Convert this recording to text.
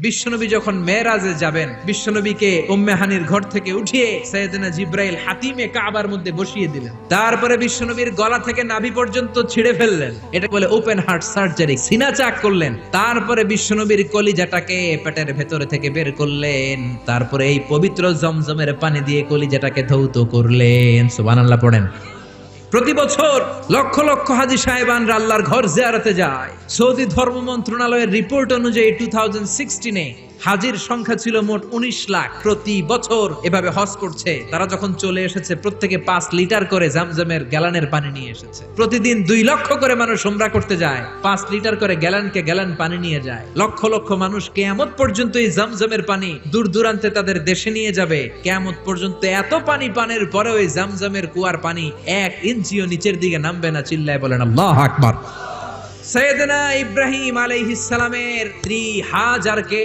বিশ্বনবী যখন মেরাজে যাবেন, বিশ্বনবীকে উম্মে হানির ঘর থেকে উঠিয়ে সাইয়েদনা জিব্রাইল হাতিমে কাবার মধ্যে বসিয়ে দিলেন। তারপরে বিশ্বনবীর গলা থেকে নাভি পর্যন্ত ছিঁড়ে ফেললেন, এটা বলে ওপেন হার্ট সার্জারি, সিনা চাক করলেন। তারপরে বিশ্বনবীর কলিজাটাকে পেটের ভেতরে থেকে বের করলেন, তারপরে এই পবিত্র জমজমের পানি দিয়ে কলিজাটাকে ধৌত করলেন। সুবহানাল্লাহ পড়েন। প্রতি বছর লক্ষ লক্ষ হাজী সাহেবানরা আল্লাহর ঘর জিয়ারতে যায়। সৌদি ধর্ম মন্ত্রণালয়ের রিপোর্ট অনুযায়ী 2016-এ হাজির সংখ্যা ছিল মোট 19 লাখ। প্রতি বছর এভাবে হজ করছে। তারা যখন চলে এসেছে প্রত্যেকে 5 লিটার করে জামজামের গ্যালানের পানি নিয়ে এসেছে। প্রতিদিন 2 লক্ষ করে মানুষ উমরা করতে যায়, 5 লিটার করে গ্যালানকে গ্যালান পানি নিয়ে যায়। লক্ষ লক্ষ মানুষ কিয়ামত পর্যন্ত এই জামজামের পানি দূর দূরান্তে তাদের দেশে নিয়ে যাবে। কিয়ামত পর্যন্ত এত পানি পানের পরেও এই জামজামের কুয়ার পানি 1 ইঞ্চিও নিচের দিকে নামবে না। চিল্লায় বলেন আল্লাহু আকবার। সাইয়েদনা ইব্রাহিম আলাইহিস সালামের স্ত্রী হাজারকে